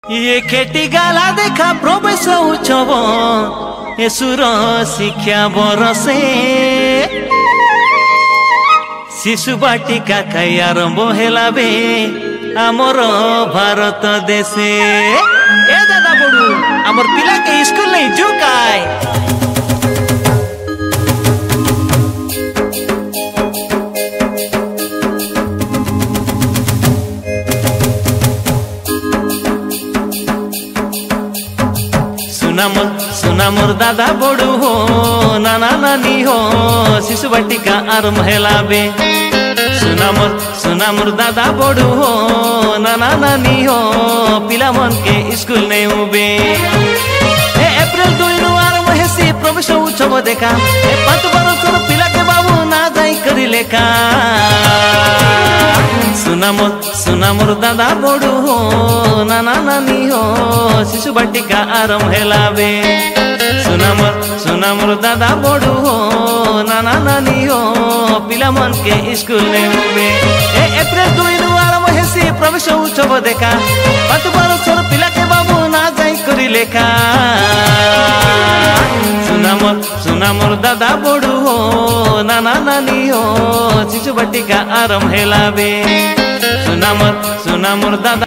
ये खेटी गाला देखा प्रवेश उछब एसुर शिक्षा बरसे शिशु बाटिका खाई आरंभ हेला बे आमर भारत देशे। ए दादा बड़ू आमर पिला के स्कूल नहीं जो काय सुना मोर दादा बड़ू हो नाना नानी हो शिशु बाटिका आरंभ हेला बे। सुना मोर दादा बड़ू हो नाना नानी हो पिला मन के स्कूल नहीं उबे। एप्रिल 2 नु आरंभ हेसी प्रवेश उत्सव देखा 5 बरसर पिला के बाबू ना जाई करी लेखा। सुना मोर दादा बड़ू हो नाना नानी हो शिशु बाटिका आरंभ हेला बे। सुना मोर दादा बड़ू हो नाना नानी हो पिला मन के स्कूल ने उबे। एप्रिल 2 नु आरंभ हेसी प्रवेश उत्सव देखा 5 बरसर पिला के बाबू ना जाई करी लेखा। सुना मोर दादा बड़ू हो नाना नानी हो शिशु बाटिका आरंभ हेला बे। सुना मोर दादा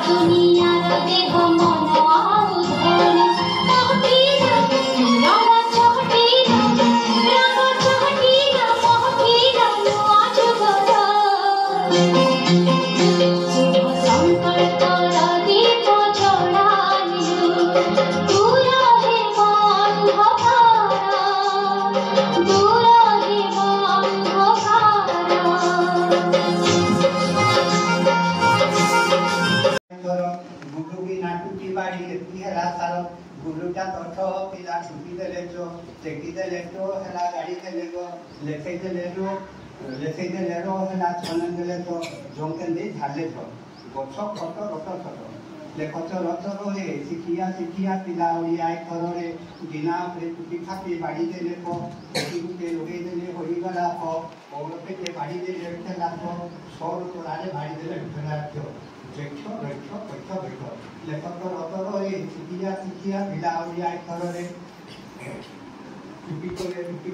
दुनिया रे हो मन आउ धन हेला तार गुलुटा तथ पिला छुटी देले जो टेकी देले तो हेला गाड़ी देले गो लेखै देले रो हेला छन देले तो जोंके दे झाले तो गछ खट रत छट लेखच रथ रे शिखिया पिला ओडिया खरे बिना पे टुटी खाती बाड़ी देले को टेकी के लगे देले होई गला को औरते के बाड़ी देले खेला को सौर तोरारे बाड़ी देले खेला क्यों देखो लेखक रथ रे शिखिया पिला ओडिया खरे टुटी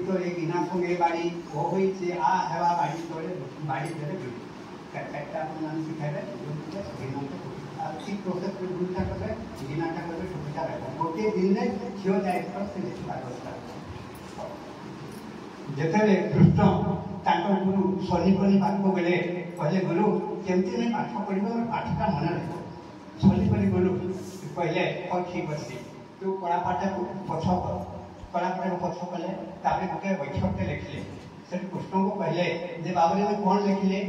करे बिना संगे बाड़ी ओ होई से आ हेवा बाड़ी तोरे बाड़ी देले कट्टा नाम सिखाबे बिना ठीक प्रोसेस पे गुलटा करे गिनाटा करे सुविधा रहता गोटे दिन में छियो जाए पर से लेखा जेतेले कृष्ण ताको गुरु शनिपनी पाठ बेले कहले गुरु केमती में पाठ पढ़िबो पाठटा मन रहबो शनिपनी गुरु कहले और ठीक अछि तू कला पाठ को पछ कर कला पाठ को पछ कले ताबे गोटे बैठकते लिखले से कृष्ण को कहले जे बाबरे में कौन लिखले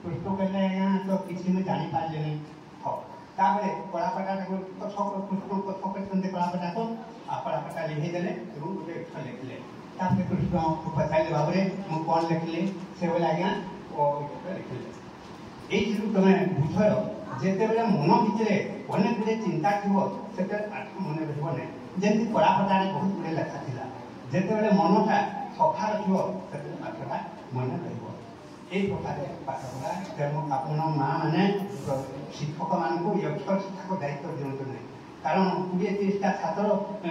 कृष्ण कहले यहां तो किसी में जानि पाले नहीं हो ताबे कलापटा को पछ कृष्ण को पछ संदे कलापटा को कलापटा लिखि देले एवं गोटे अक्षर लिखले ताबे कृष्ण को पछाले बाबरे मु कोन लिखले से बोला गया ओ लिखले एई जो तमे बुझो जेते बेले मन भितरे अनेक गुडे चिंता थिबो सेते पाठ मन रहबो नै जेंति कलापटा रे बहुत गुडे लेखा थिला जेते बेले मनटा सफा रहिबो सेते पाठटा मन रहबो এই প্রকারে পাঠ পড়া তেমন আপনার মা মানে শিক্ষক মানুষ অক্ষর শিক্ষার দায়িত্ব দিয়ন্তু না কারণ 20-30টা ছাত্রকে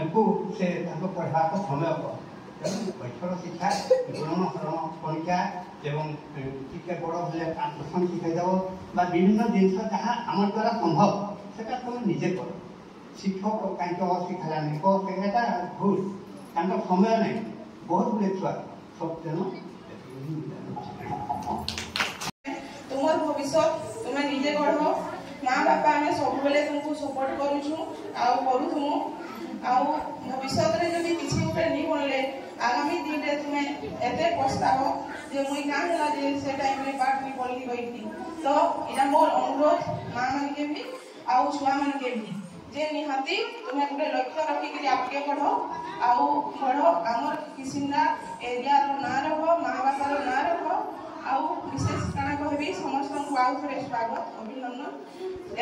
সে পড়ার সময় অক্ষর শিক্ষা গুণন হরণ পরীক্ষা এবং টিকে বড় হলে ট্রান্সলেশন শিখাই দেব বা বিভিন্ন জিনিস যা আমার দ্বারা সম্ভব সেটা তুমি নিজে কর শিক্ষক কাইক শিখালানি সেটা ভুল তাঁর সময় নাই বহুত গুলো ছুয়া সব যেন तुमर भविष्य तुम्हें निजे गढ़ माँ बापा आम सब बेले तुमको सपोर्ट करूँ करूँ भविष्य में जब किसी गोटे नहीं बनले आगामी दिन में तुम्हें एत पछताव जे मुई क्या है से टाइम में पाठ नहीं पढ़ी रही तो यहाँ मोर अनुरोध माँ मान के भी आउ छुआ मान के भी जे निहाती तुम्हें गोटे लक्ष्य रखिक आगे बढ़ आमर किसिमरा एरिया ना रख माँ बापार ना रख आउ विशेष काना कहबी समस्त को आउ थरे स्वागत अभिनंदन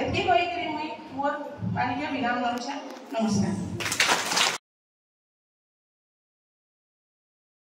एति कहि करी मुई मोर पानी के विराम नउछा नमस्कार।